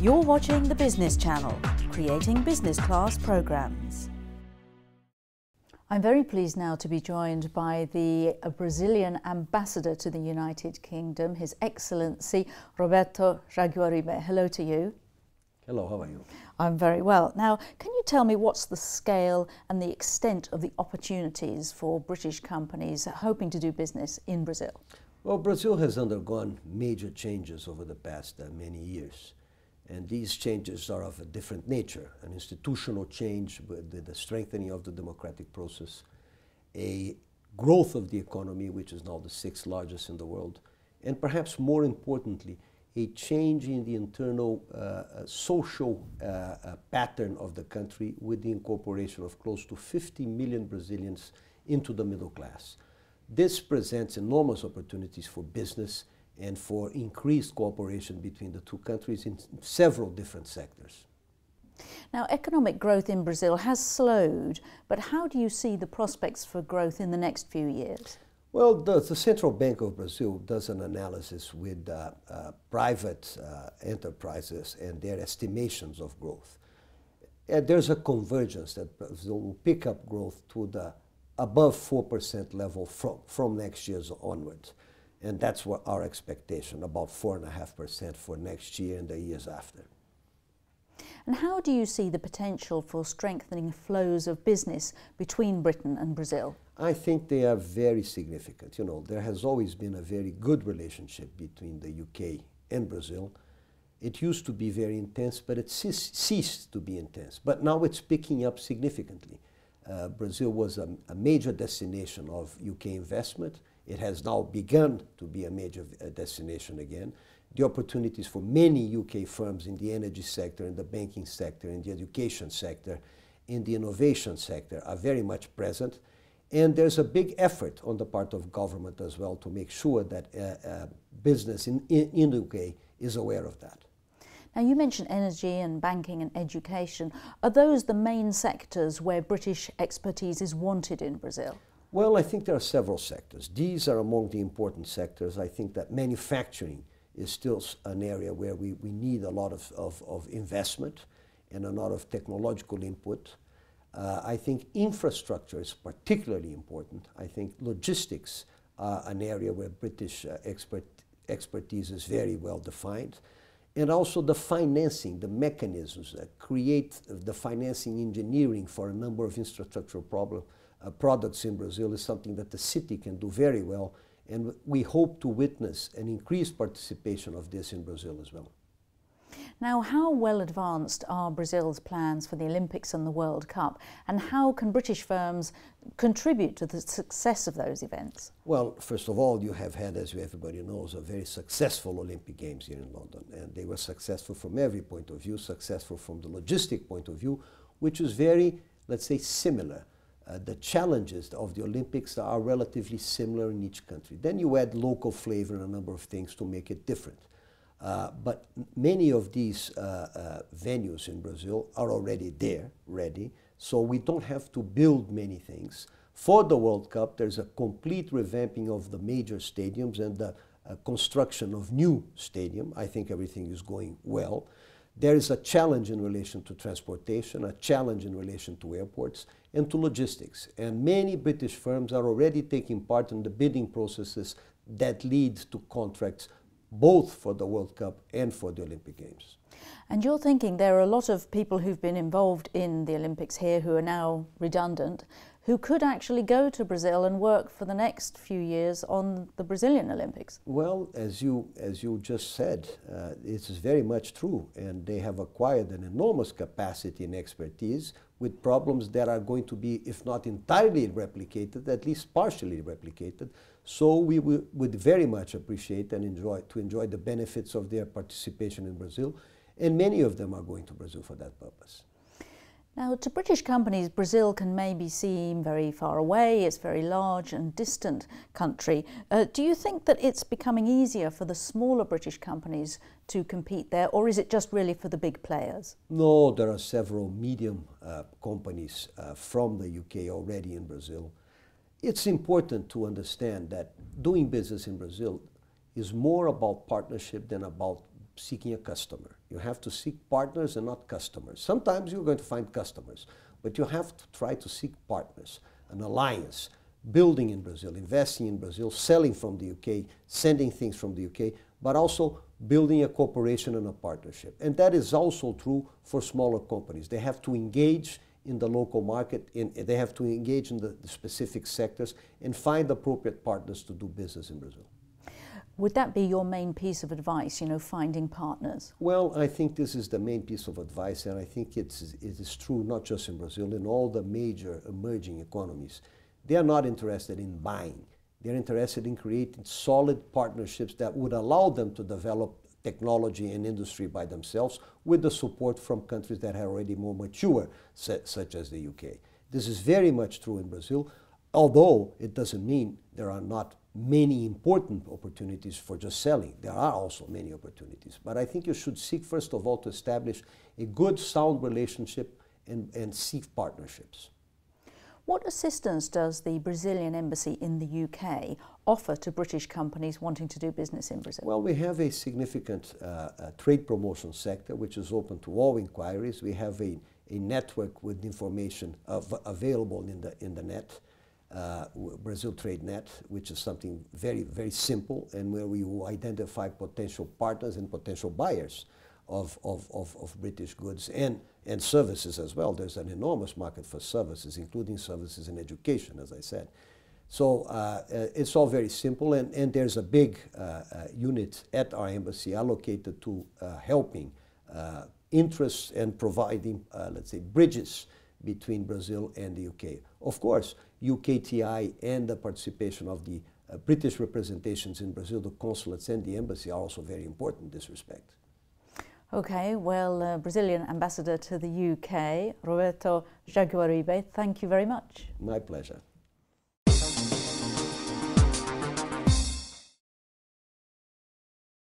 You're watching the Business Channel, creating business class programs. I'm very pleased now to be joined by the Brazilian ambassador to the United Kingdom, His Excellency Roberto Jaguaribe. Hello to you. Hello, how are you? I'm very well. Now, can you tell me what's the scale and the extent of the opportunities for British companies hoping to do business in Brazil? Well, Brazil has undergone major changes over the past many years. And these changes are of a different nature: an institutional change with the strengthening of the democratic process, a growth of the economy, which is now the sixth largest in the world, and perhaps more importantly, a change in the internal social pattern of the country with the incorporation of close to 50 million Brazilians into the middle class. This presents enormous opportunities for business and for increased cooperation between the two countries in several different sectors. Now, economic growth in Brazil has slowed, but how do you see the prospects for growth in the next few years? Well, the Central Bank of Brazil does an analysis with private enterprises and their estimations of growth. And there's a convergence that Brazil will pick up growth to the above 4% level from next year onwards. And that's what our expectation, about 4.5% for next year and the years after. And how do you see the potential for strengthening flows of business between Britain and Brazil? I think they are very significant. You know, there has always been a very good relationship between the UK and Brazil. It used to be very intense, but it ceased to be intense. But now it's picking up significantly. Brazil was a major destination of UK investment. It has now begun to be a major destination again. The opportunities for many UK firms in the energy sector, in the banking sector, in the education sector, in the innovation sector are very much present. And there's a big effort on the part of government as well to make sure that business in the UK is aware of that. Now, you mentioned energy and banking and education. Are those the main sectors where British expertise is wanted in Brazil? Well, I think there are several sectors. These are among the important sectors. I think that manufacturing is still an area where we need a lot of investment and a lot of technological input. I think infrastructure is particularly important. I think logistics are an area where British expertise is very well defined. And also the financing, the mechanisms that create the financing engineering for a number of infrastructural products in Brazil is something that the city can do very well, and we hope to witness an increased participation of this in Brazil as well. Now, how well advanced are Brazil's plans for the Olympics and the World Cup, and how can British firms contribute to the success of those events? Well, first of all, you have had, as everybody knows, a very successful Olympic Games here in London, and they were successful from every point of view, successful from the logistic point of view, which is very, let's say, similar. The challenges of the Olympics are relatively similar in each country. Then you add local flavor and a number of things to make it different. But many of these venues in Brazil are already there, ready, so we don't have to build many things. For the World Cup, there's a complete revamping of the major stadiums and the construction of new stadium. I think everything is going well. There is a challenge in relation to transportation, a challenge in relation to airports, and to logistics. And many British firms are already taking part in the bidding processes that lead to contracts both for the World Cup and for the Olympic Games. And you're thinking there are a lot of people who've been involved in the Olympics here who are now redundant, who could actually go to Brazil and work for the next few years on the Brazilian Olympics. Well, as you just said, it is very much true, and they have acquired an enormous capacity and expertise with problems that are going to be, if not entirely replicated, at least partially replicated. So we would very much appreciate and enjoy the benefits of their participation in Brazil, and many of them are going to Brazil for that purpose. Now, to British companies, Brazil can maybe seem very far away. It's a very large and distant country. Do you think that it's becoming easier for the smaller British companies to compete there, or is it just really for the big players? No, there are several medium companies from the UK already in Brazil. It's important to understand that doing business in Brazil is more about partnership than about seeking a customer. You have to seek partners and not customers. Sometimes you're going to find customers, but you have to try to seek partners, an alliance, building in Brazil, investing in Brazil, selling from the UK, sending things from the UK, but also building a cooperation and a partnership. And that is also true for smaller companies. They have to engage in the local market, they have to engage in the specific sectors and find appropriate partners to do business in Brazil. Would that be your main piece of advice, you know, finding partners? Well, I think this is the main piece of advice, and I think it is true not just in Brazil, in all the major emerging economies. They are not interested in buying. They're interested in creating solid partnerships that would allow them to develop technology and industry by themselves with the support from countries that are already more mature, such as the UK. This is very much true in Brazil, although it doesn't mean there are not many important opportunities for just selling. There are also many opportunities. But I think you should seek, first of all, to establish a good, sound relationship and seek partnerships. What assistance does the Brazilian embassy in the UK offer to British companies wanting to do business in Brazil? Well, we have a significant trade promotion sector which is open to all inquiries. We have a network with information available in the net, Brazil Trade Net, which is something very, very simple, and where we will identify potential partners and potential buyers of British goods and services as well. There's an enormous market for services, including services in education, as I said. So it's all very simple, and there's a big unit at our embassy allocated to helping interests and providing, let's say, bridges between Brazil and the UK. Of course, UKTI and the participation of the British representations in Brazil, the consulates and the embassy, are also very important in this respect. Okay, well, Brazilian ambassador to the UK, Roberto Jaguaribe, thank you very much. My pleasure.